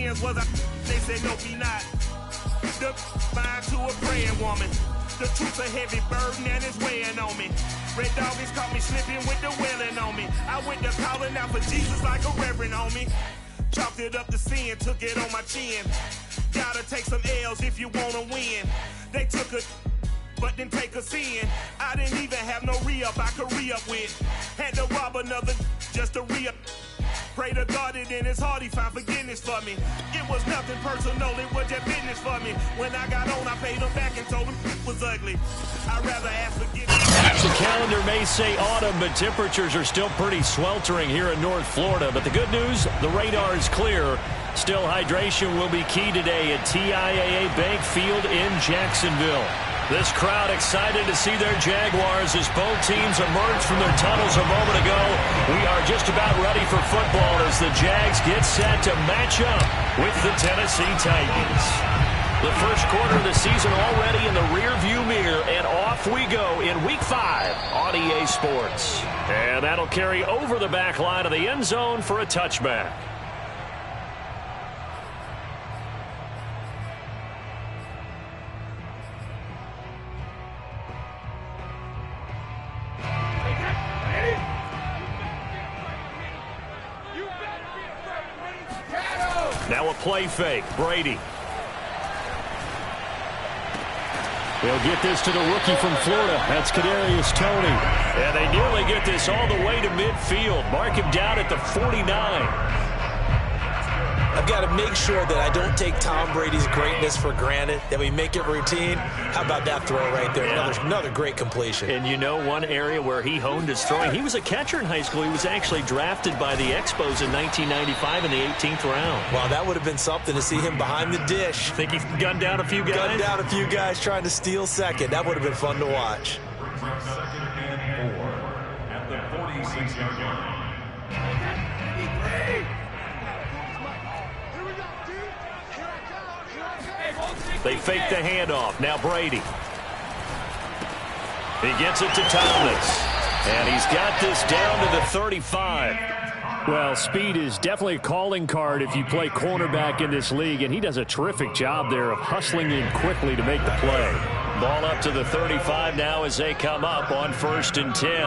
friends was they said no be not. The mind to a praying woman. The truth's a heavy burden and it's weighing on me. Red doggies caught me slipping with the wailing on me. I went to calling out for Jesus like a reverend on me. Chalked it up to sin, took it on my chin. Gotta take some L's if you wanna win. They took a but didn't take a sin. I didn't even have no re-up I could re-up with. Had to rob another just to re-up. Pray to God that in his heart he found forgiveness for me. It was nothing personal, it was just business for me. When I got on, I paid him back and told him it was ugly. I'd rather ask forgiveness. The calendar may say autumn, but temperatures are still pretty sweltering here in North Florida. But the good news, the radar is clear. Still, hydration will be key today at TIAA Bank Field in Jacksonville. This crowd excited to see their Jaguars as both teams emerged from their tunnels a moment ago. We are just about ready for football as the Jags get set to match up with the Tennessee Titans. The first quarter of the season already in the rearview mirror, and off we go in Week 5 on EA Sports. And that'll carry over the back line of the end zone for a touchback. Now a play fake. Brady. They'll get this to the rookie from Florida. That's Kadarius Toney. And they nearly get this all the way to midfield. Mark him down at the 49. I've got to make sure that I don't take Tom Brady's greatness for granted, that we make it routine. How about that throw right there? Yeah. Another great completion. And you know one area where he honed his throwing? He was a catcher in high school. He was actually drafted by the Expos in 1995 in the 18th round. Wow, that would have been something to see him behind the dish. Think he gunned down a few guys? Gunned down a few guys trying to steal second. That would have been fun to watch. Second and 4 at the 46-yard line. They fake the handoff. Now Brady. He gets it to Thomas. And he's got this down to the 35. Well, speed is definitely a calling card if you play cornerback in this league, and he does a terrific job there of hustling in quickly to make the play. Ball up to the 35 now as they come up on 1st and 10.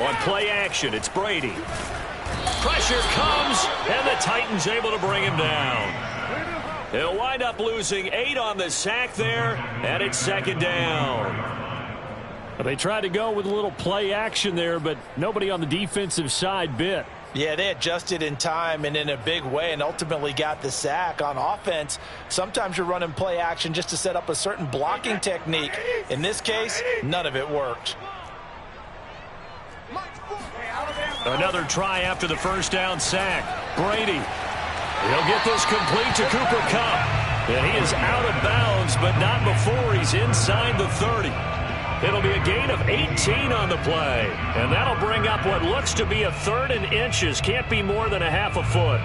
On play action, it's Brady. Pressure comes, and the Titans able to bring him down. He'll wind up losing 8 on the sack there, and it's 2nd down. They tried to go with a little play action there, but nobody on the defensive side bit. Yeah, they adjusted in time and in a big way and ultimately got the sack. On offense, sometimes you're running play action just to set up a certain blocking technique. In this case, none of it worked. Another try after the first down sack. Brady. He'll get this complete to Cooper Kupp. And he is out of bounds, but not before he's inside the 30. It'll be a gain of 18 on the play. And that'll bring up what looks to be a 3rd and inches. Can't be more than a half a foot.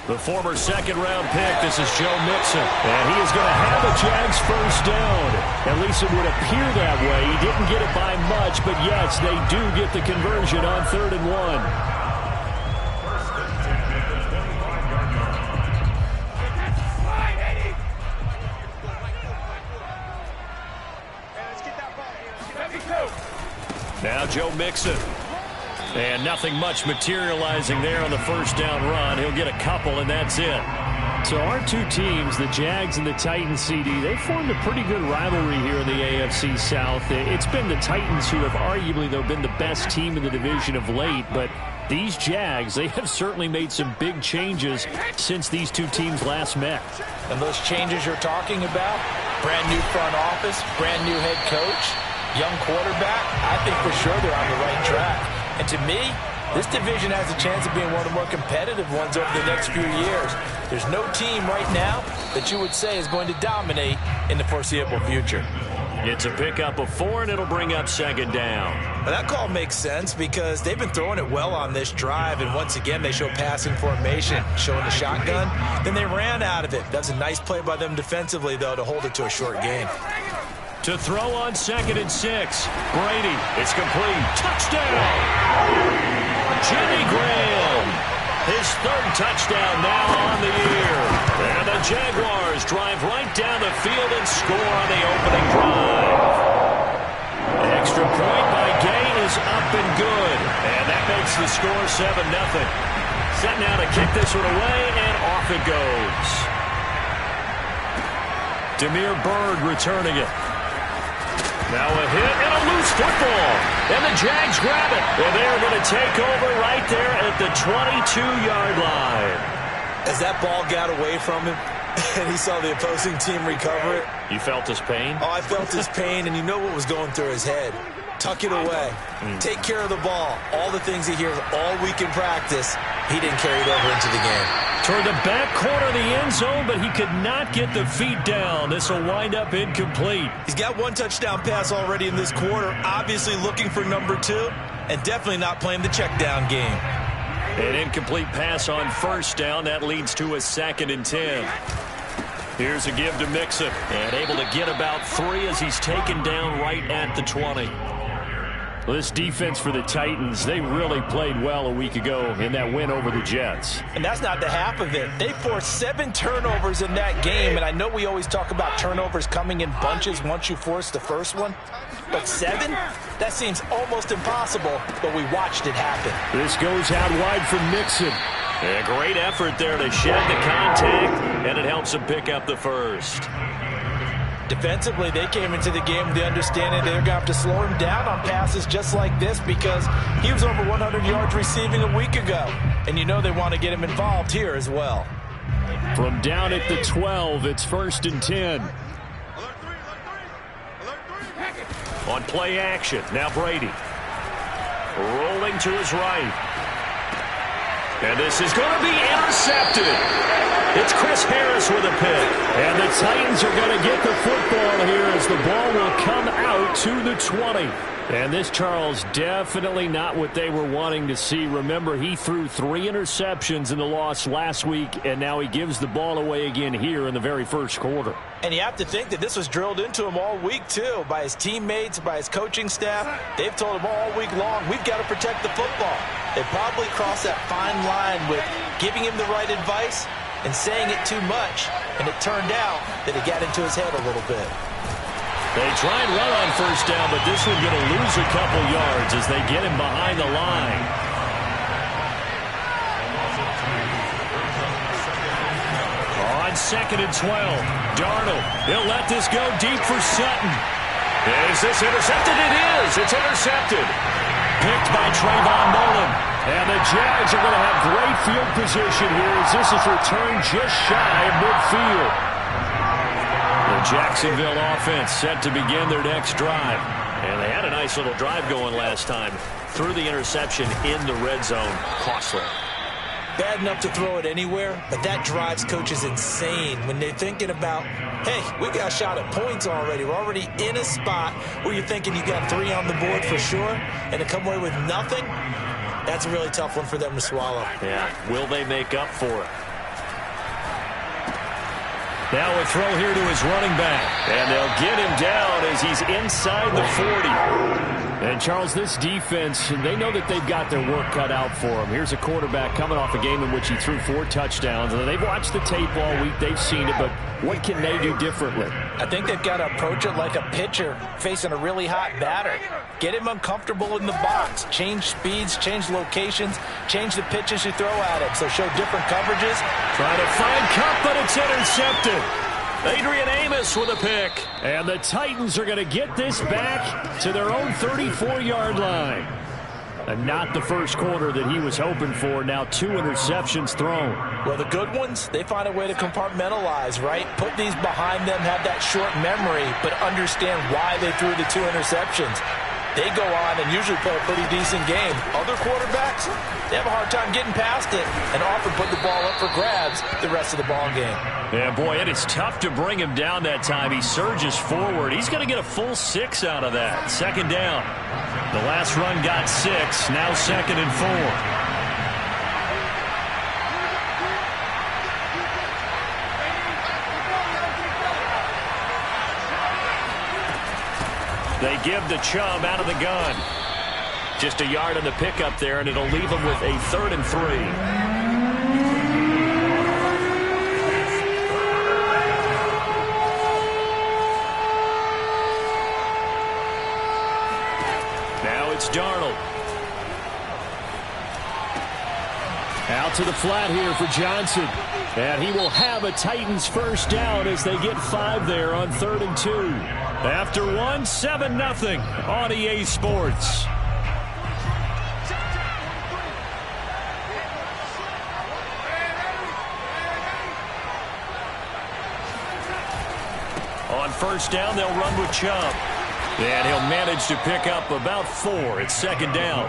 The former 2nd-round pick, this is Joe Mixon. And he is going to have a Jags first down. At least it would appear that way. He didn't get it by much, but yes, they do get the conversion on 3rd and 1. Now Joe Mixon. And nothing much materializing there on the first down run. He'll get a couple, and that's it. So our two teams, the Jags and the Titans, CD, they formed a pretty good rivalry here in the AFC South. It's been the Titans who have arguably, though, been the best team in the division of late. But these Jags, they have certainly made some big changes since these two teams last met. And those changes you're talking about, brand new front office, brand new head coach, young quarterback, I think for sure they're on the right track. And to me, this division has a chance of being one of the more competitive ones over the next few years. There's no team right now that you would say is going to dominate in the foreseeable future. It's a pickup of 4, and it'll bring up second down. Well, that call makes sense because they've been throwing it well on this drive, and once again they show passing formation, showing the shotgun. Then they ran out of it. That's a nice play by them defensively, though, to hold it to a short gain. To throw on 2nd and 6. Brady, it's complete. Touchdown! Jimmy Graham, his 3rd touchdown now on the year. And the Jaguars drive right down the field and score on the opening drive. Extra point by Gain is up and good. And that makes the score 7-0. Set now to kick this one away, and off it goes. Damiere Byrd returning it. Now a hit and a loose football. And the Jags grab it. And they're going to take over right there at the 22-yard line. As that ball got away from him and he saw the opposing team recover it. You felt his pain? Oh, I felt his pain, and you know what was going through his head. Tuck it away. Take care of the ball. All the things he hears all week in practice, he didn't carry it over into the game. Toward the back corner of the end zone, but he could not get the feet down. This will wind up incomplete. He's got 1 touchdown pass already in this quarter, obviously looking for number 2, and definitely not playing the check down game. An incomplete pass on 1st down. That leads to a 2nd and 10. Here's a give to Mixon, and able to get about 3 as he's taken down right at the 20. Well, this defense for the Titans, they really played well a week ago in that win over the Jets. And that's not the half of it. They forced 7 turnovers in that game, and I know we always talk about turnovers coming in bunches once you force the first one. But 7? That seems almost impossible, but we watched it happen. This goes out wide from Mixon. A great effort there to shed the contact, and it helps him pick up the first. Defensively, they came into the game with the understanding they're going to have to slow him down on passes just like this because he was over 100 yards receiving a week ago. And you know they want to get him involved here as well. From down at the 12, it's 1st and 10. On play action, now Brady. Rolling to his right. And this is going to be intercepted. It's Chris Harris with a pick. And the Titans are going to get the football here as the ball will come out to the 20. And this, Charles, definitely not what they were wanting to see. Remember, he threw 3 interceptions in the loss last week, and now he gives the ball away again here in the very first quarter. And you have to think that this was drilled into him all week, too, by his teammates, by his coaching staff. They've told him all week long, we've got to protect the football. They probably crossed that fine line with giving him the right advice and saying it too much, and it turned out that it got into his head a little bit. They try and run on 1st down, but this one's going to lose a couple yards as they get him behind the line. On 2nd and 12, Darnold, he'll let this go deep for Sutton. Is this intercepted? It is. It's intercepted. Picked by Trayvon Mullen. And the Jags are going to have great field position here as this is returned just shy of midfield. The Jacksonville offense set to begin their next drive. And they had a nice little drive going last time. Threw the interception in the red zone. Costly. Bad enough to throw it anywhere, but that drives coaches insane when they're thinking about, hey, we got a shot at points already. We're already in a spot where you're thinking you got 3 on the board for sure, and to come away with nothing, that's a really tough one for them to swallow. Yeah, will they make up for it? Now a throw here to his running back. And they'll get him down as he's inside the 40. And, Charles, this defense, they know that they've got their work cut out for them. Here's a quarterback coming off a game in which he threw 4 touchdowns. And they've watched the tape all week. They've seen it. But what can they do differently? I think they've got to approach it like a pitcher facing a really hot batter. Get him uncomfortable in the box. Change speeds, change locations, change the pitches you throw at him. So show different coverages. Trying to find Cup, but it's intercepted. Adrian Amos with a pick. And the Titans are going to get this back to their own 34-yard line. And not the first quarter that he was hoping for. Now 2 interceptions thrown. Well, the good ones, they find a way to compartmentalize, right? Put these behind them, have that short memory, but understand why they threw the 2 interceptions. they go on and usually play a pretty decent game. Other quarterbacks, they have a hard time getting past it and often put the ball up for grabs the rest of the ball game. Yeah, boy, it is tough to bring him down that time. He surges forward. He's going to get a full 6 out of that. Second down. The last run got 6. Now 2nd and 4. They give the Chubb out of the gun. Just a yard on the pickup there, and it'll leave him with a 3rd and 3. Now it's Darnold. Out to the flat here for Johnson. And he will have a Titans first down as they get 5 there on 3rd and 2. After 1, 7-0 on EA Sports. On first down, they'll run with Chubb. And he'll manage to pick up about 4. It's 2nd down.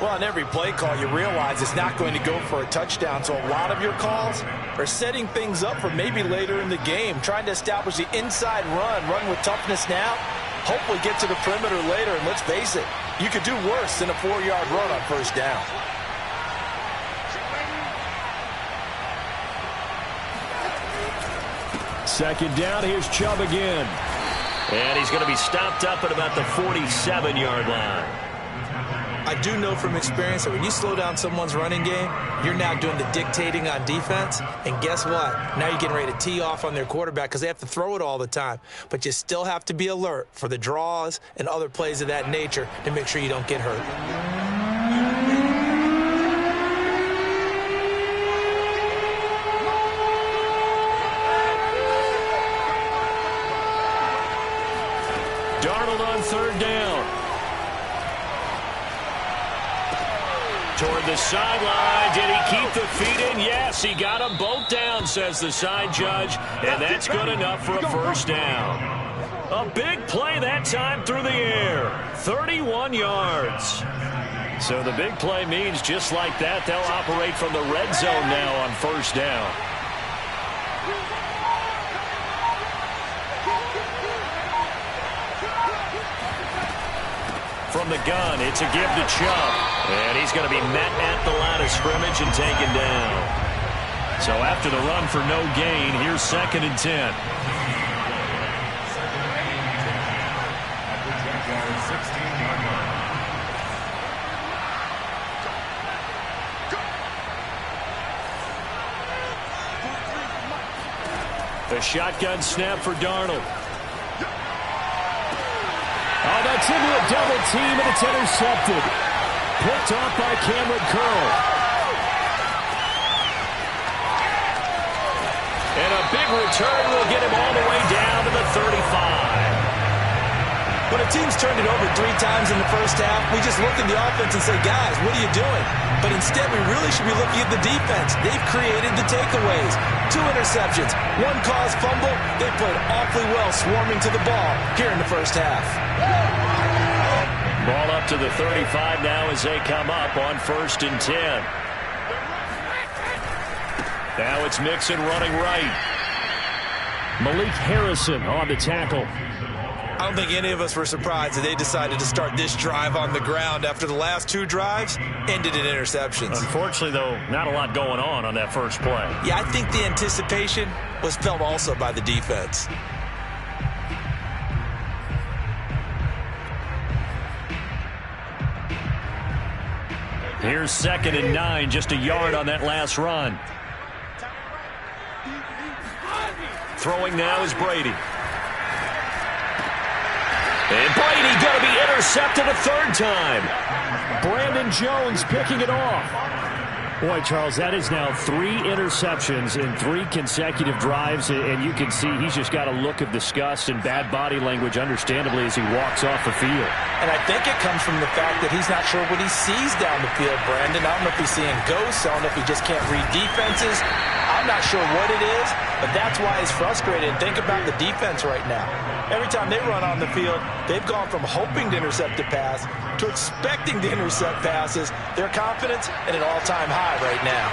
Well, on every play call, you realize it's not going to go for a touchdown. So a lot of your calls are setting things up for maybe later in the game, trying to establish the inside run with toughness now, hopefully get to the perimeter later. And let's face it, you could do worse than a 4-yard run on first down. Second down, here's Chubb again. And he's going to be stopped up at about the 47-yard line. I do know from experience that when you slow down someone's running game, you're now doing the dictating on defense. And guess what? Now you're getting ready to tee off on their quarterback because they have to throw it all the time. But you still have to be alert for the draws and other plays of that nature to make sure you don't get hurt. Darnold on 3rd down. Toward the sideline. Did he keep the feet in? Yes, he got them both down, says the side judge. And that's good enough for a first down. A big play that time through the air. 31 yards. So the big play means just like that, they'll operate from the red zone now on first down. From the gun, it's a give to Chubb. And he's going to be met at the line of scrimmage and taken down. So after the run for no gain, here's 2nd and 10. The shotgun snap for Darnold. Oh, that's into a double team, and it's intercepted. Picked off by Cameron Curl. And a big return will get him all the way down to the 35. When a team's turned it over 3 times in the first half, we just look at the offense and say, guys, what are you doing? But instead, we really should be looking at the defense. They've created the takeaways. 2 interceptions, 1 caused fumble. They played awfully well swarming to the ball here in the first half. Ball up to the 35 now as they come up on 1st and 10. Now it's Mixon running right. Malik Harrison on the tackle. I don't think any of us were surprised that they decided to start this drive on the ground after the last 2 drives ended in interceptions. Unfortunately, though, not a lot going on that first play. Yeah, I think the anticipation was felt also by the defense. Here's 2nd and 9, just a yard on that last run. Throwing now is Brady. And Brady going to be intercepted a 3rd time. Brandon Jones picking it off. Boy, Charles, that is now 3 interceptions in 3 consecutive drives, and you can see he's just got a look of disgust and bad body language, understandably, as he walks off the field. And I think it comes from the fact that he's not sure what he sees down the field, Brandon. I don't know if he's seeing ghosts. I don't know if he just can't read defenses. I I'm not sure what it is, but that's why he's frustrated. And think about the defense right now. Every time they run on the field, they've gone from hoping to intercept a pass to expecting to intercept passes. Their confidence at an all-time high right now.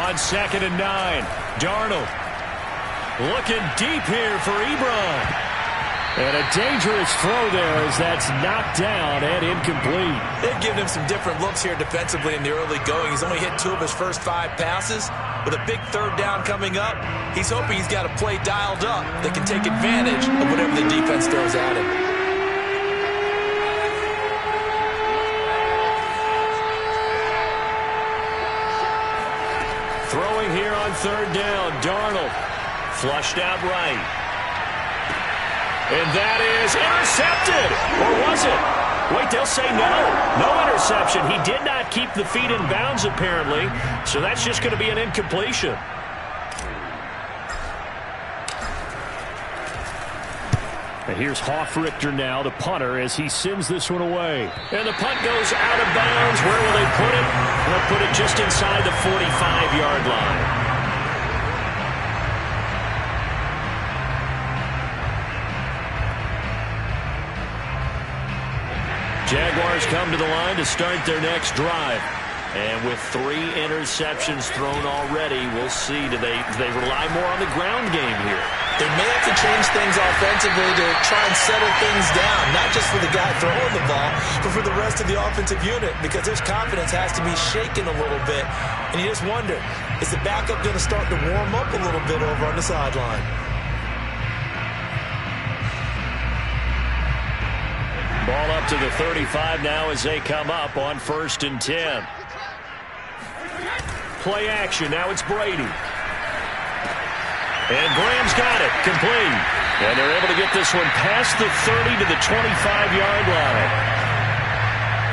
On 2nd and 9, Darnold looking deep here for Ebron. And a dangerous throw there as that's knocked down and incomplete. They've given him some different looks here defensively in the early going. He's only hit 2 of his first 5 passes. With a big 3rd down coming up, he's hoping he's got a play dialed up that can take advantage of whatever the defense throws at him. Throwing here on 3rd down, Darnold flushed out right. And that is intercepted. Or was it? Wait, they'll say no. No interception. He did not keep the feet in bounds, apparently. So that's just going to be an incompletion. And here's Hofrichter now, the punter, as he sends this one away. And the punt goes out of bounds. Where will they put it? They'll put it just inside the 45-yard line. Jaguars come to the line to start their next drive. And with 3 interceptions thrown already, we'll see. Do they rely more on the ground game here? They may have to change things offensively to try and settle things down, not just for the guy throwing the ball, but for the rest of the offensive unit, because his confidence has to be shaken a little bit. And you just wonder, is the backup going to start to warm up a little bit over on the sideline? Ball up to the 35 now as they come up on 1st and 10. Play action. Now it's Brady. And Graham's got it. Complete. And they're able to get this one past the 30 to the 25-yard line.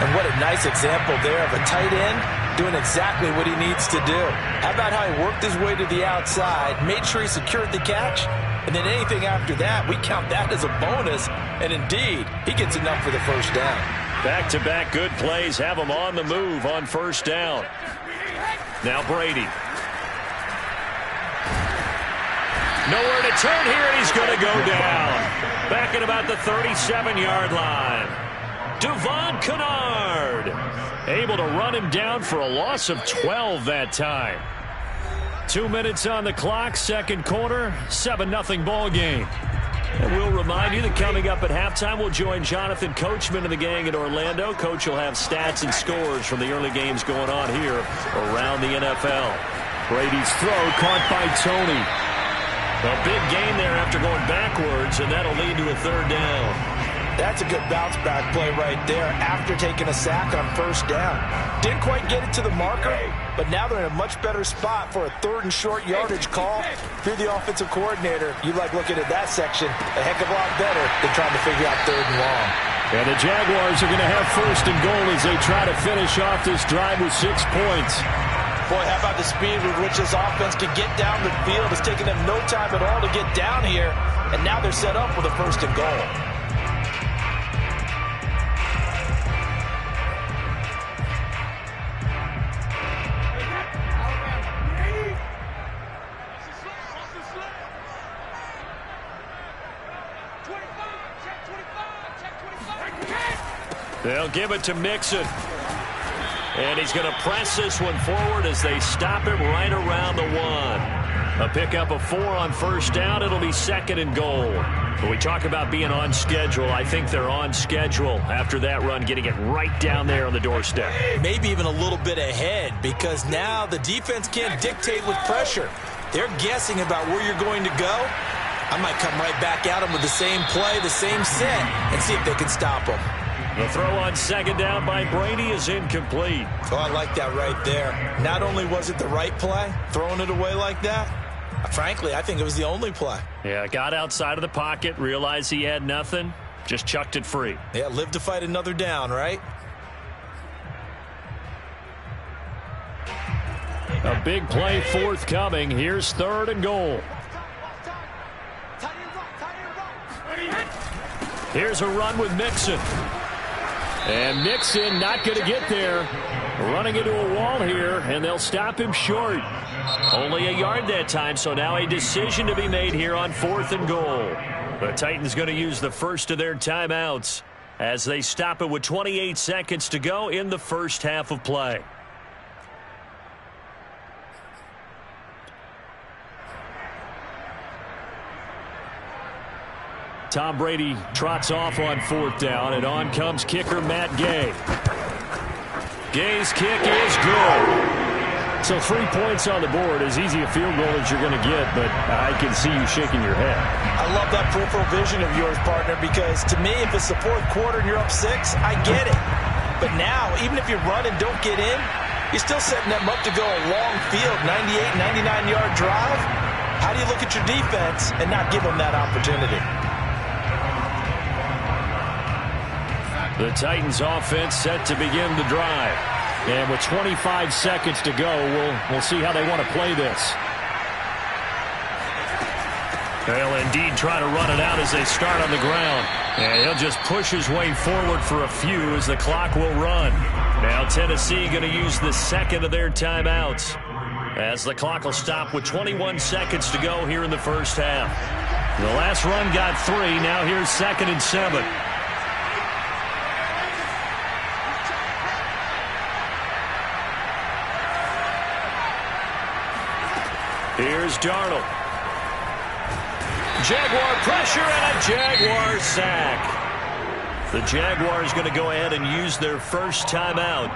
And what a nice example there of a tight end doing exactly what he needs to do. How about how he worked his way to the outside, made sure he secured the catch, and then anything after that, we count that as a bonus. And indeed, he gets enough for the 1st down. Back-to-back good plays have him on the move on 1st down. Now Brady. Nowhere to turn here, and he's going to go down. Back at about the 37-yard line. Devon Kennard able to run him down for a loss of 12 that time. 2 minutes on the clock, 2nd quarter, 7-0 ball game. And we'll remind you that coming up at halftime, we'll join Jonathan Coachman and the gang in Orlando. Coach will have stats and scores from the early games going on here around the NFL. Brady's throw caught by Tony. A big gain there after going backwards, and that'll lead to a 3rd down. That's a good bounce-back play right there after taking a sack on 1st down. Didn't quite get it to the marker, but now they're in a much better spot for a 3rd and short yardage call. If you're the offensive coordinator, you like looking at that section a heck of a lot better than trying to figure out 3rd and long. And the Jaguars are going to have 1st and goal as they try to finish off this drive with 6 points. Boy, how about the speed with which this offense can get down the field? It's taken them no time at all to get down here, and now they're set up with a 1st and goal. They'll give it to Mixon. And he's going to press this one forward as they stop him right around the 1. A pickup of 4 on 1st down. It'll be 2nd and goal. When we talk about being on schedule, I think they're on schedule after that run, getting it right down there on the doorstep. Maybe even a little bit ahead, because now the defense can't dictate with pressure. They're guessing about where you're going to go. I might come right back at them with the same play, the same set, and see if they can stop them. The throw on 2nd down by Brady is incomplete. Oh, I like that right there. Not only was it the right play, throwing it away like that, frankly, I think it was the only play. Yeah, got outside of the pocket, realized he had nothing, just chucked it free. Yeah, live to fight another down, right? A big play forthcoming. Here's 3rd and goal. Here's a run with Mixon. And Mixon not going to get there. Running into a wall here, and they'll stop him short. Only a yard that time, so now a decision to be made here on 4th and goal. The Titans going to use the first of their timeouts as they stop it with 28 seconds to go in the first half of play. Tom Brady trots off on 4th down, and on comes kicker Matt Gay. Gay's kick is good. So 3 points on the board, as easy a field goal as you're going to get, but I can see you shaking your head. I love that peripheral vision of yours, partner, because to me, if it's the 4th quarter and you're up 6, I get it. But now, even if you run and don't get in, you're still setting them up to go a long field, 98, 99-yard drive. How do you look at your defense and not give them that opportunity? The Titans offense set to begin the drive. And with 25 seconds to go, we'll see how they want to play this. They'll indeed try to run it out as they start on the ground. And he'll just push his way forward for a few as the clock will run. Now Tennessee going to use the second of their timeouts as the clock will stop with 21 seconds to go here in the first half. The last run got 3. Now here's 2nd and 7. Here's Darnold. Jaguar pressure and a Jaguar sack. The Jaguars going to go ahead and use their first timeout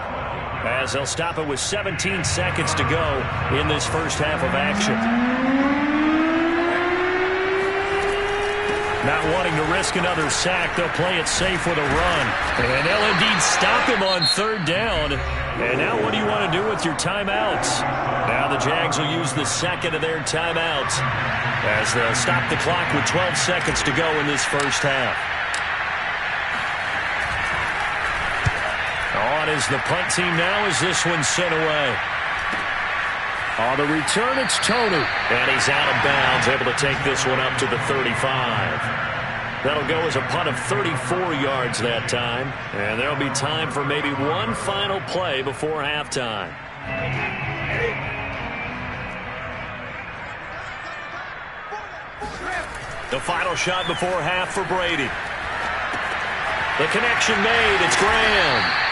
as they'll stop it with 17 seconds to go in this first half of action. Not wanting to risk another sack, they'll play it safe with a run. And they'll indeed stop him on 3rd down. And now what do you want to do with your timeouts? Now the Jags will use the second of their timeouts as they'll stop the clock with 12 seconds to go in this first half. On is the punt team now as this one's sent away. On the return, it's Tony. And he's out of bounds, able to take this one up to the 35. That'll go as a punt of 34 yards that time. And there'll be time for maybe one final play before halftime. The final shot before half for Brady. The connection made. It's Graham.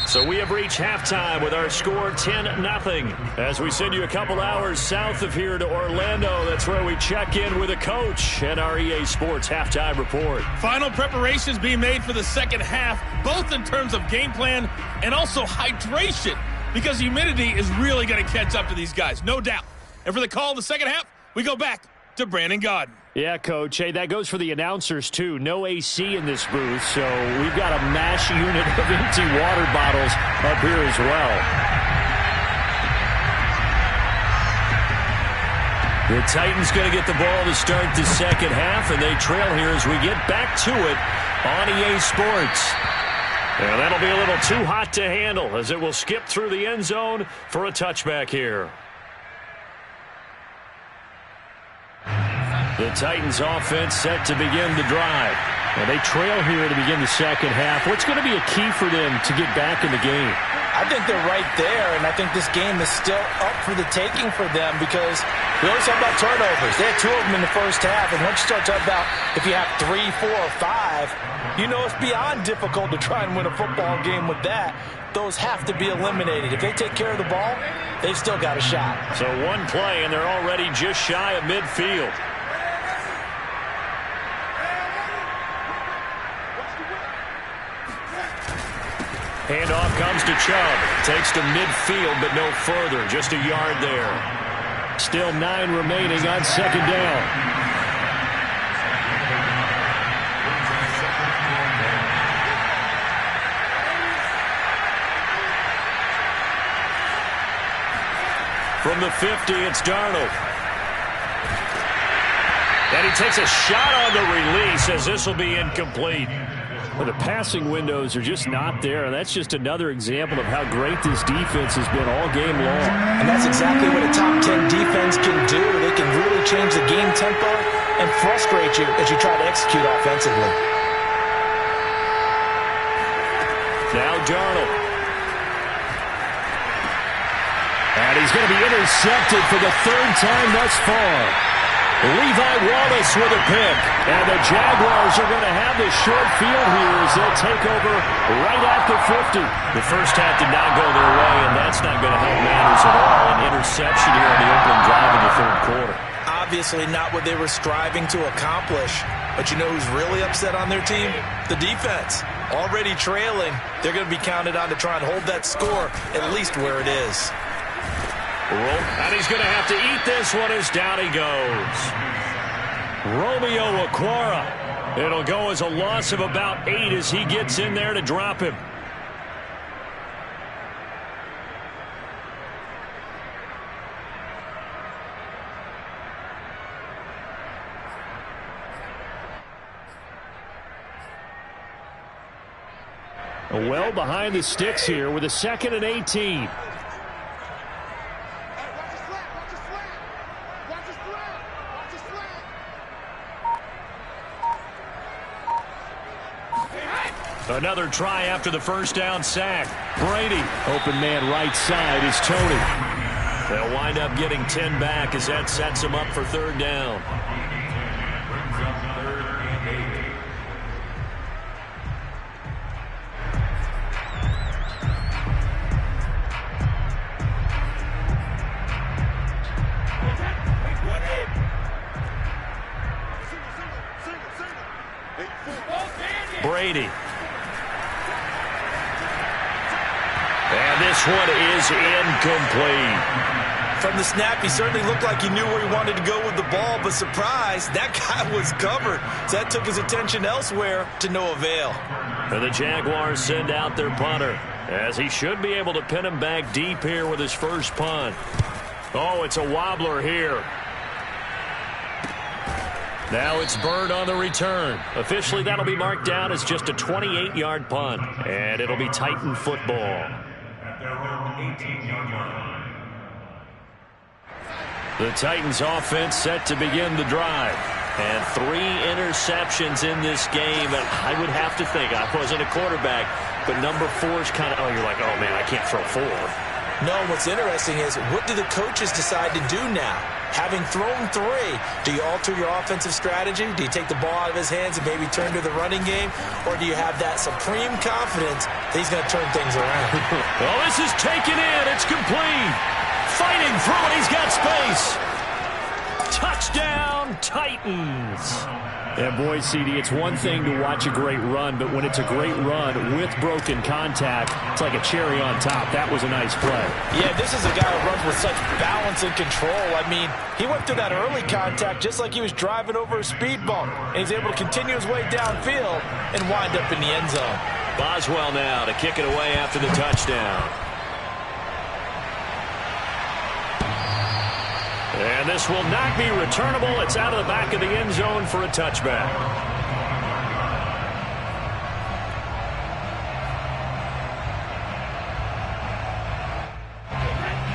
So we have reached halftime with our score 10-0. As we send you a couple hours south of here to Orlando, that's where we check in with a coach at our EA Sports Halftime Report. Final preparations being made for the second half, both in terms of game plan and also hydration, because humidity is really going to catch up to these guys, no doubt. And for the call in the second half, we go back to Brandon Gaudin. Yeah, Coach. Hey, that goes for the announcers, too. No AC in this booth, so we've got a mash unit of empty water bottles up here as well. The Titans going to get the ball to start the second half, and they trail here as we get back to it on EA Sports. And that'll be a little too hot to handle as it will skip through the end zone for a touchback here. The Titans offense set to begin the drive. And they trail here to begin the second half. What's going to be a key for them to get back in the game? I think they're right there, and I think this game is still up for the taking for them because we always talk about turnovers. They had 2 of them in the first half, and once you start talking about if you have 3, 4, or 5, you know it's beyond difficult to try and win a football game with that. Those have to be eliminated. If they take care of the ball, they've still got a shot. So one play, and they're already just shy of midfield. Handoff comes to Chubb. Takes to midfield, but no further. Just a yard there. Still 9 remaining on second down. From the 50, it's Darnold. And he takes a shot on the release as this will be incomplete. Well, the passing windows are just not there, and that's just another example of how great this defense has been all game long. And that's exactly what a top 10 defense can do. They can really change the game tempo and frustrate you as you try to execute offensively. Now Darnold. And he's going to be intercepted for the third time thus far. Levi Wallace with a pick. And the Jaguars are going to have this short field here as they'll take over right after 50. The first half did not go their way, and that's not going to help matters at all. An interception here on the opening drive in the third quarter. Obviously not what they were striving to accomplish. But you know who's really upset on their team? The defense. Already trailing, they're going to be counted on to try and hold that score at least where it is. And he's going to have to eat this one as down he goes. Romeo Okwara. It'll go as a loss of about 8 as he gets in there to drop him. Well behind the sticks here with a 2nd and 18. Another try after the first down sack. Brady, open man right side is Tony. They'll wind up getting 10 back as that sets them up for third down. Brady. And this one is incomplete. From the snap, he certainly looked like he knew where he wanted to go with the ball, but surprise, that guy was covered. So that took his attention elsewhere to no avail. And the Jaguars send out their punter, as he should be able to pin him back deep here with his first punt. Oh, it's a wobbler here. Now it's Bird on the return. Officially, that'll be marked down as just a 28-yard punt, and it'll be Titan football. The Titans offense set to begin the drive. And 3 interceptions in this game. And I would have to think, I wasn't a quarterback, but number 4 is kind of, you're like, oh, man, I can't throw 4. No, what's interesting is, what do the coaches decide to do now? Having thrown 3, do you alter your offensive strategy? Do you take the ball out of his hands and maybe turn to the running game? Or do you have that supreme confidence that he's going to turn things around? Well, this is taken in. It's complete. Fighting through it. He's got space. Touchdown, Titans. Yeah, boy, CD, it's one thing to watch a great run, but when it's a great run with broken contact, it's like a cherry on top. That was a nice play. Yeah, this is a guy who runs with such balance and control. I mean, he went through that early contact just like he was driving over a speed bump, and he's able to continue his way downfield and wind up in the end zone. Boswell now to kick it away after the touchdown. And this will not be returnable. It's out of the back of the end zone for a touchback.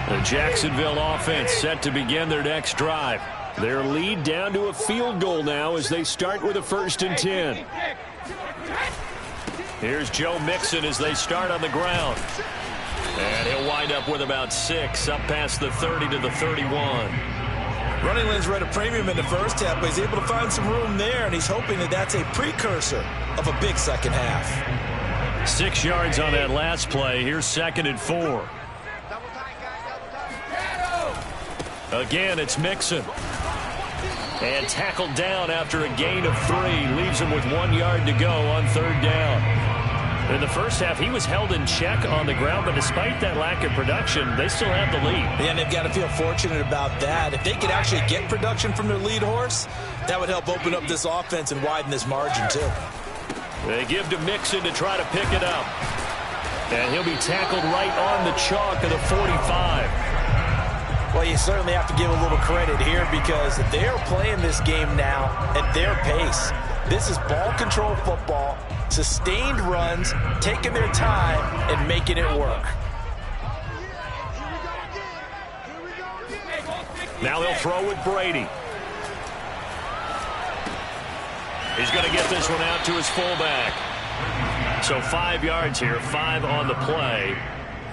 The Jacksonville offense set to begin their next drive. Their lead down to a field goal now as they start with a 1st and 10. Here's Joe Mixon as they start on the ground. And he'll wind up with about 6, up past the 30 to the 31. Running lanes were at a premium in the first half, but he's able to find some room there, and he's hoping that that's a precursor of a big second half. 6 yards on that last play. Here's 2nd and 4. Again, it's Mixon. And tackled down after a gain of 3. Leaves him with 1 yard to go on 3rd down. In the first half, he was held in check on the ground, but despite that lack of production, they still have the lead. Yeah, and they've got to feel fortunate about that. If they could actually get production from their lead horse, that would help open up this offense and widen this margin, too. They give to Mixon to try to pick it up. And he'll be tackled right on the chalk of the 45. Well, you certainly have to give a little credit here because they are playing this game now at their pace. This is ball control football, sustained runs, taking their time, and making it work. Now they'll throw with Brady. He's going to get this one out to his fullback. So 5 yards here, 5 on the play.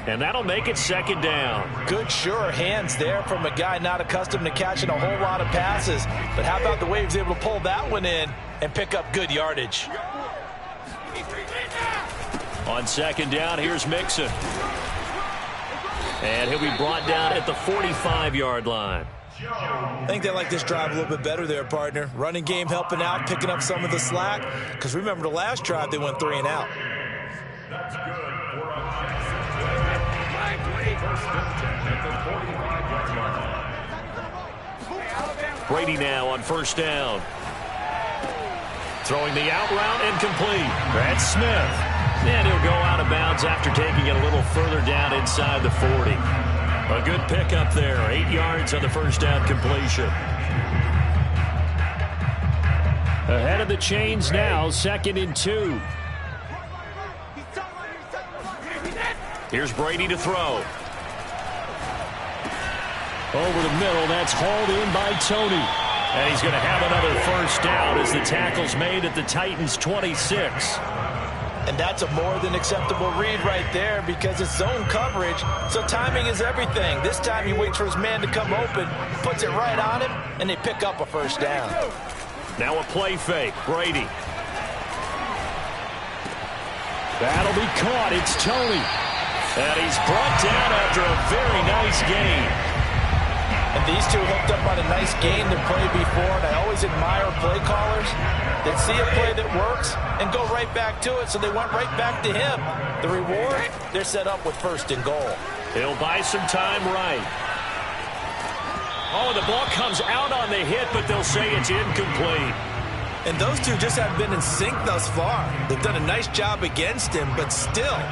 And that'll make it second down. Good, sure hands there from a guy not accustomed to catching a whole lot of passes. But how about the way he was able to pull that one in and pick up good yardage? On second down, here's Mixon. And he'll be brought down at the 45-yard line. I think they like this drive a little bit better there, partner. Running game helping out, picking up some of the slack. Because remember the last drive, they went 3 and out. That's good for a first and 10 at the 45-yard line. Brady now on first down. Throwing the out route and complete. That's Smith. And he'll go out of bounds after taking it a little further down inside the 40. A good pickup there. 8 yards on the first down completion. Ahead of the chains now, 2nd and 2. Here's Brady to throw. Over the middle, that's hauled in by Tony. And he's going to have another first down as the tackle's made at the Titans' 26. And that's a more than acceptable read right there because it's zone coverage, so timing is everything. This time he waits for his man to come open, puts it right on him, and they pick up a first down. Now a play fake. Brady. That'll be caught. It's Tony. And he's brought down after a very nice gain. And these two hooked up on a nice game to play before, and I always admire play callers that see a play that works and go right back to it, so they went right back to him. The reward, they're set up with 1st and goal. He'll buy some time right. Oh, the ball comes out on the hit, but they'll say it's incomplete. And those two just haven't been in sync thus far. They've done a nice job against him, but still,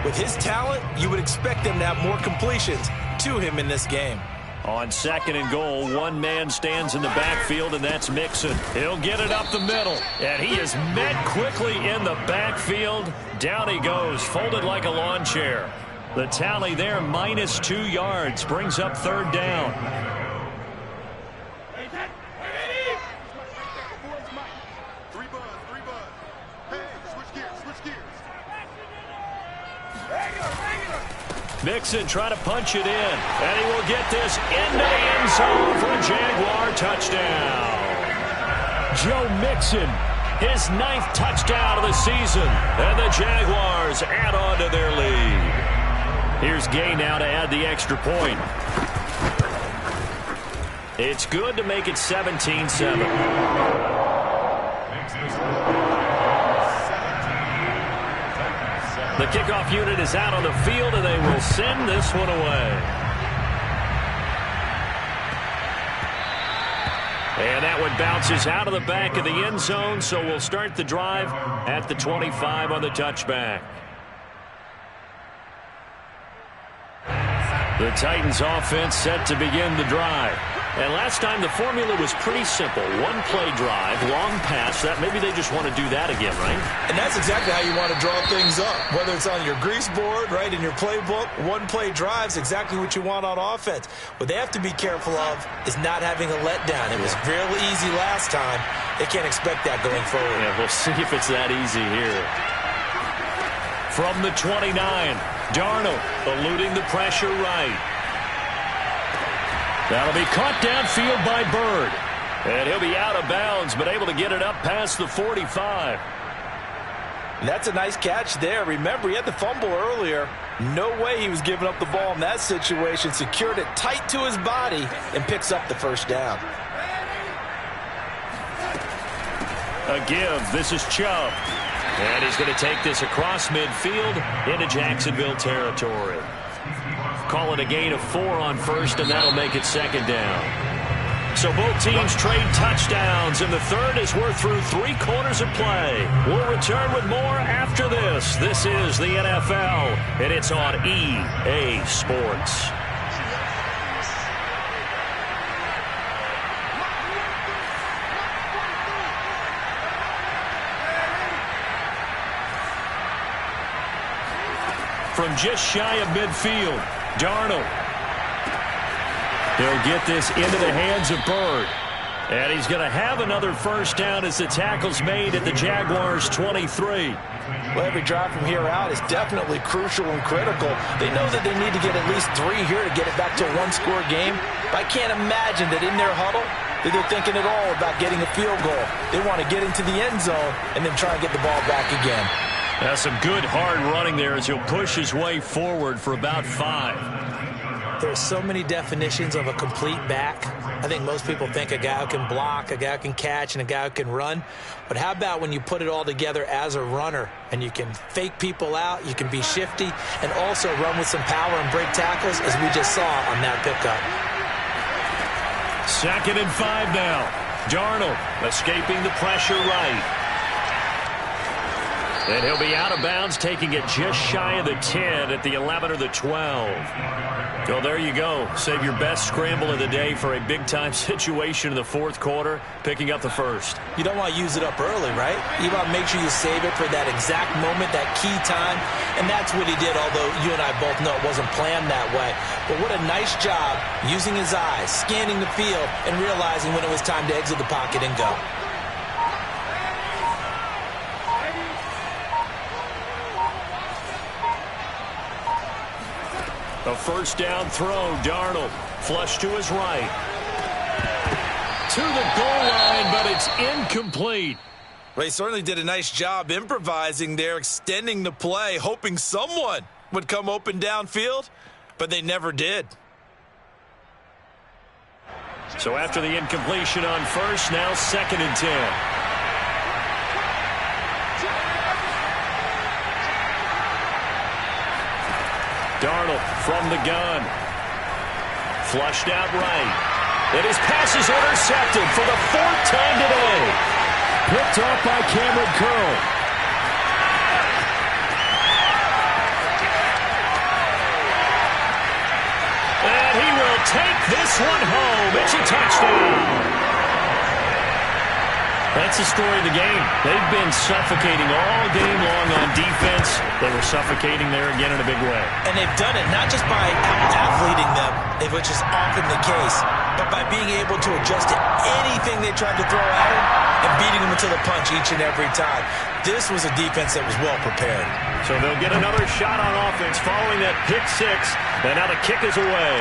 with his talent, you would expect them to have more completions to him in this game. On 2nd and goal, one man stands in the backfield, and that's Mixon. He'll get it up the middle, and he is met quickly in the backfield. Down he goes, folded like a lawn chair. The tally there, -2 yards, brings up 3rd down. Mixon trying to punch it in, and he will get this into the end zone for a Jaguar touchdown. Joe Mixon, his 9th touchdown of the season, and the Jaguars add on to their lead. Here's Gay now to add the extra point. It's good to make it 17-7. The kickoff unit is out on the field, and they will send this one away. And that one bounces out of the back of the end zone, so we'll start the drive at the 25 on the touchback. The Titans offense set to begin the drive. And last time the formula was pretty simple. 1-play drive, long pass. That maybe they just want to do that again, right? And that's exactly how you want to draw things up. Whether it's on your grease board, right, in your playbook, 1-play drive is exactly what you want on offense. What they have to be careful of is not having a letdown. It was real easy last time. They can't expect that going forward. Yeah, we'll see if it's that easy here. From the 29, Darnold eluding the pressure right. That'll be caught downfield by Bird. And he'll be out of bounds, but able to get it up past the 45. That's a nice catch there. Remember, he had the fumble earlier. No way he was giving up the ball in that situation. Secured it tight to his body and picks up the first down. A give. This is Chubb. And he's going to take this across midfield into Jacksonville territory. Call it a gain of 4 on first, and that'll make it 2nd down. So both teams trade touchdowns, and the third as we're through 3 quarters of play. We'll return with more after this. This is the NFL, and it's on EA Sports. From just shy of midfield, Darnold. He'll get this into the hands of Bird. And he's going to have another first down as the tackle's made at the Jaguars' 23. Well, every drive from here out is definitely crucial and critical. They know that they need to get at least 3 here to get it back to a one-score game. But I can't imagine that in their huddle that they're thinking at all about getting a field goal. They want to get into the end zone and then try and get the ball back again. That's some good hard running there as he'll push his way forward for about 5. There are so many definitions of a complete back. I think most people think a guy who can block, a guy who can catch, and a guy who can run. But how about when you put it all together as a runner and you can fake people out, you can be shifty, and also run with some power and break tackles, as we just saw on that pickup. 2nd and 5 now. Darnold escaping the pressure right. And he'll be out of bounds, taking it just shy of the 10 at the 11 or the 12. Well, there you go. Save your best scramble of the day for a big-time situation in the 4th quarter, picking up the first. You don't want to use it up early, right? You want to make sure you save it for that exact moment, that key time, and that's what he did, although you and I both know it wasn't planned that way. But what a nice job using his eyes, scanning the field, and realizing when it was time to exit the pocket and go. A first down throw, Darnold, flush to his right. To the goal line, but it's incomplete. Well, he certainly did a nice job improvising there, extending the play, hoping someone would come open downfield, but they never did. So after the incompletion on first, now 2nd and 10. Darnold from the gun. Flushed out right. And his pass is intercepted for the 4th time today. Picked off by Cameron Curl. And he will take this one home. It's a touchdown. That's the story of the game. They've been suffocating all game long on defense. They were suffocating there again in a big way. And they've done it not just by out-athleting them, which is often the case, but by being able to adjust to anything they tried to throw at him and beating them until the punch each and every time. This was a defense that was well prepared. So they'll get another shot on offense following that pick 6. And now the kick is away.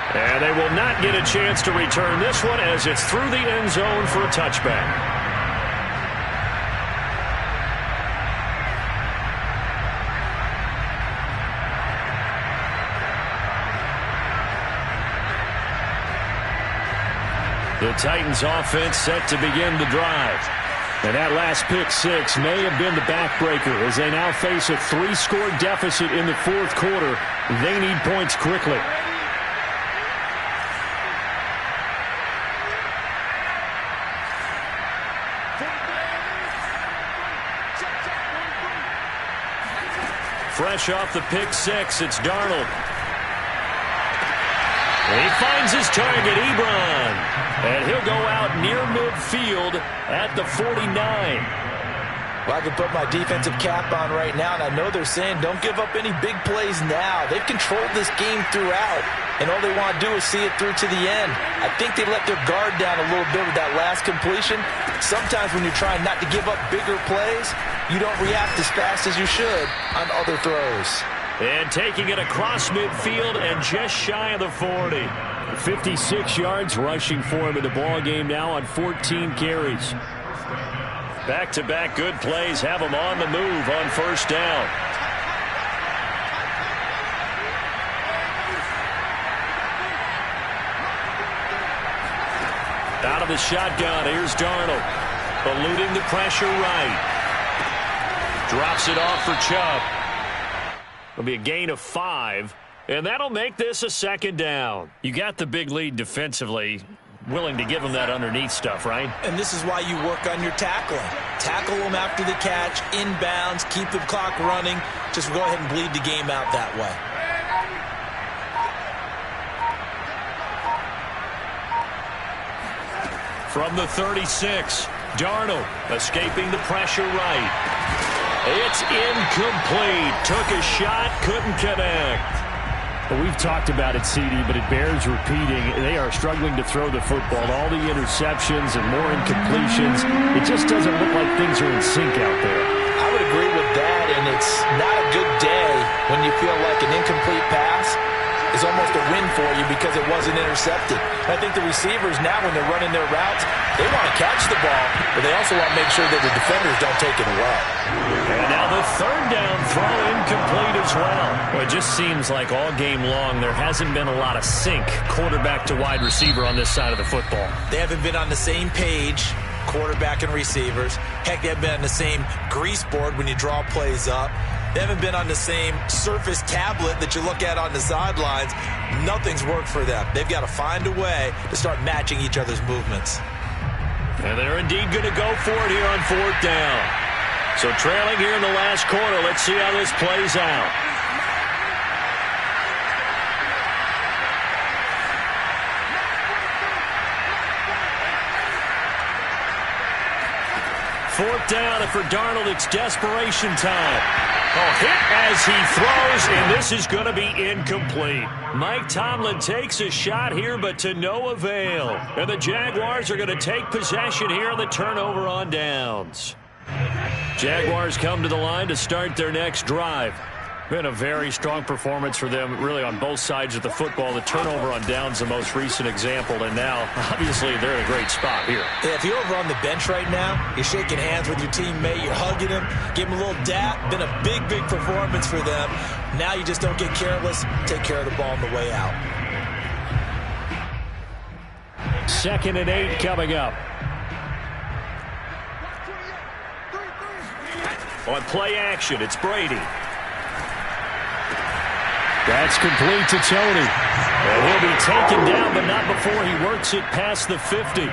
And they will not get a chance to return this one as it's through the end zone for a touchback. The Titans offense set to begin the drive. And that last pick 6 may have been the backbreaker as they now face a 3-score deficit in the 4th quarter. They need points quickly. Fresh off the pick 6, it's Darnold. And he finds his target, Ebron. And he'll go out near midfield at the 49. Well, I can put my defensive cap on right now, and I know they're saying don't give up any big plays now. They've controlled this game throughout, and all they want to do is see it through to the end. I think they let their guard down a little bit with that last completion. Sometimes when you're trying not to give up bigger plays, you don't react as fast as you should on other throws. And taking it across midfield and just shy of the 40. 56 yards rushing for him in the ball game now on 14 carries. Back-to-back good plays have him on the move on first down. Out of the shotgun, here's Darnold. Eluding the pressure right. Drops it off for Chubb. It'll be a gain of 5, and that'll make this a 2nd down. You got the big lead defensively. Willing to give them that underneath stuff, right? And this is why you work on your tackling. Tackle them after the catch, inbounds, keep the clock running. Just go ahead and bleed the game out that way. From the 36, Darnold escaping the pressure right. It's incomplete. Took a shot, couldn't connect. Well, we've talked about it, CD, but it bears repeating. They are struggling to throw the football. All the interceptions and more incompletions. It just doesn't look like things are in sync out there. I would agree with that, and it's not a good day when you feel like an incomplete pass is almost a win for you because it wasn't intercepted. I think the receivers now, when they're running their routes, they want to catch the ball, but they also want to make sure that the defenders don't take it away. And now the third down throw incomplete as well. Well, it just seems like all game long there hasn't been a lot of sync quarterback to wide receiver on this side of the football. They haven't been on the same page, quarterback and receivers. Heck, they haven't been on the same grease board when you draw plays up. They haven't been on the same surface tablet that you look at on the sidelines. Nothing's worked for them. They've got to find a way to start matching each other's movements. And they're indeed going to go for it here on fourth down. So trailing here in the last quarter, let's see how this plays out. Fourth down, and for Darnold, it's desperation time. Hit as he throws, and this is going to be incomplete. Mike Tomlin takes a shot here, but to no avail. And the Jaguars are going to take possession here on the turnover on downs. Jaguars come to the line to start their next drive. Been a very strong performance for them, really, on both sides of the football. The turnover on downs, the most recent example, and now, obviously, they're in a great spot here. Yeah, if you're over on the bench right now, you're shaking hands with your teammate, you're hugging him, give him a little dap. Been a big, big performance for them. Now you just don't get careless. Take care of the ball on the way out. 2nd and 8 coming up. On play action, it's Brady. That's complete to Tony. And he'll be taken down, but not before he works it past the 50.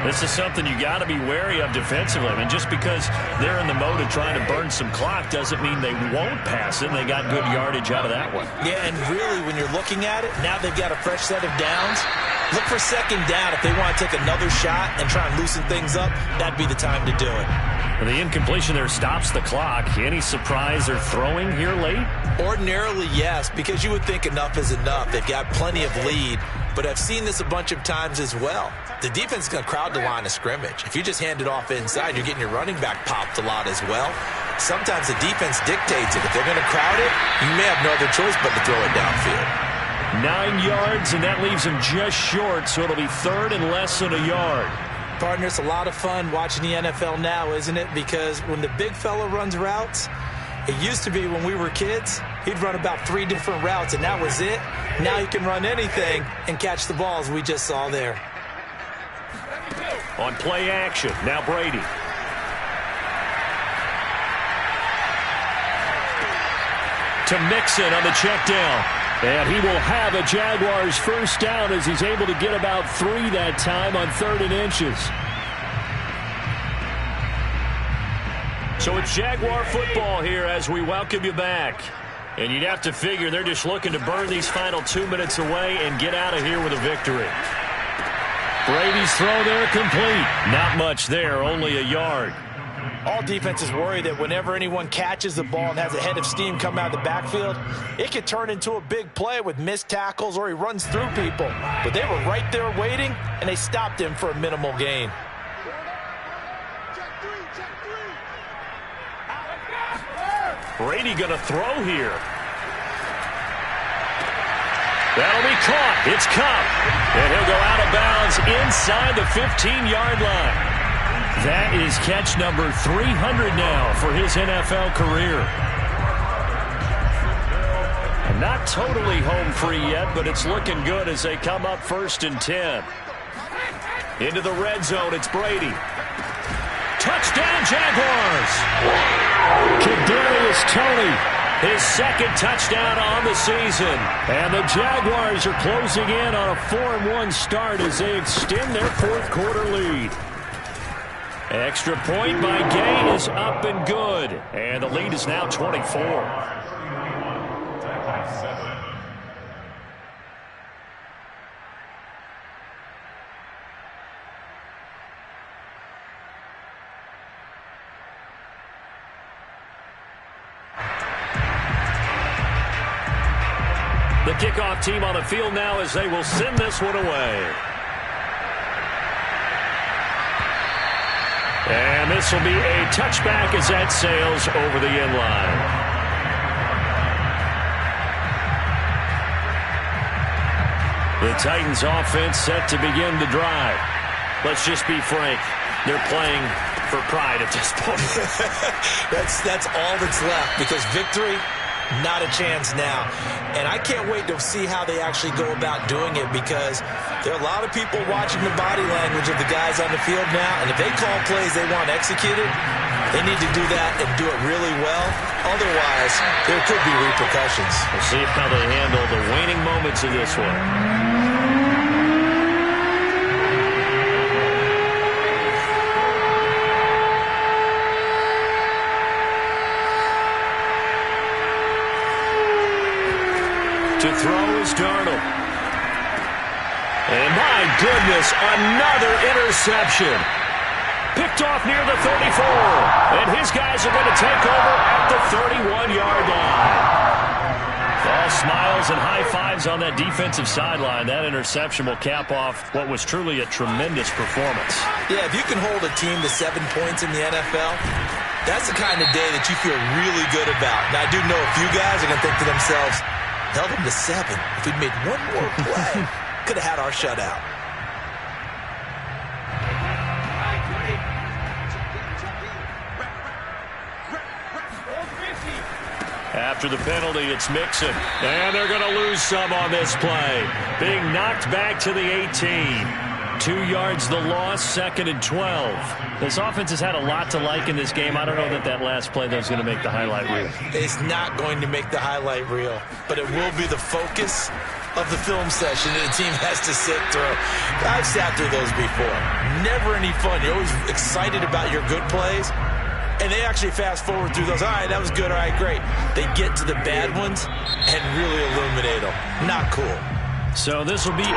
This is something you got to be wary of defensively. I mean, just because they're in the mode of trying to burn some clock doesn't mean they won't pass it. They got good yardage out of that one. Yeah, and really, when you're looking at it, now they've got a fresh set of downs. Look for second down. If they want to take another shot and try and loosen things up, that'd be the time to do it. And the incompletion there stops the clock. Any surprise they're throwing here late? Ordinarily, yes, because you would think enough is enough. They've got plenty of lead, but I've seen this a bunch of times as well. The defense is going to crowd the line of scrimmage. If you just hand it off inside, you're getting your running back popped a lot as well. Sometimes the defense dictates it. If they're going to crowd it, you may have no other choice but to throw it downfield. 9 yards, and that leaves him just short, so it'll be third and less than a yard. Partner, it's a lot of fun watching the NFL now, isn't it? Because when the big fella runs routes, it used to be when we were kids, he'd run about 3 different routes, and that was it. Now he can run anything and catch the balls we just saw there. On play action, now Brady. To Mixon on the check down. And he will have a Jaguars first down as he's able to get about 3 that time on 3rd and inches. So it's Jaguar football here as we welcome you back. And you'd have to figure they're just looking to burn these final 2 minutes away and get out of here with a victory. Brady's throw there complete. Not much there, only a yard. All defenses worry that whenever anyone catches the ball and has a head of steam come out of the backfield, it could turn into a big play with missed tackles or he runs through people. But they were right there waiting, and they stopped him for a minimal gain. Brady going to throw here. That'll be caught. It's Cup. And he'll go out of bounds inside the 15-yard line. That is catch number 300 now for his NFL career. And not totally home free yet, but it's looking good as they come up 1st and 10. Into the red zone, it's Brady. Touchdown, Jaguars! Kadarius Toney, his 2nd touchdown on the season. And the Jaguars are closing in on a 4-1 start as they extend their 4th quarter lead. Extra point by Gay is up and good. And the lead is now 24. The kickoff team on the field now as they will send this one away. And this will be a touchback as that sails over the end line. The Titans offense set to begin the drive. Let's just be frank. They're playing for pride at this point. That's all that's left, because victory, not a chance now. And I can't wait to see how they actually go about doing it, because there are a lot of people watching the body language of the guys on the field now, and if they call plays they want executed, they need to do that and do it really well. Otherwise, there could be repercussions. We'll see how they handle the waning moments of this one. To throw is Darnold. And my goodness, another interception. Picked off near the 34. And his guys are going to take over at the 31-yard line. All smiles and high fives on that defensive sideline. That interception will cap off what was truly a tremendous performance. Yeah, if you can hold a team to 7 points in the NFL, that's the kind of day that you feel really good about. Now, I do know a few guys are going to think to themselves, held him to 7. If we'd made one more play, could have had our shutout. After the penalty, it's Mixon. And they're going to lose some on this play. Being knocked back to the 18. 2 yards the loss, 2nd and 12. This offense has had a lot to like in this game. I don't know that last play though is going to make the highlight reel. It's not going to make the highlight reel, but it will be the focus of the film session that the team has to sit through. I've sat through those before. Never any fun. You're always excited about your good plays, and they actually fast forward through those. All right, that was good. All right, great. They get to the bad ones and really illuminate them. Not cool. So this will be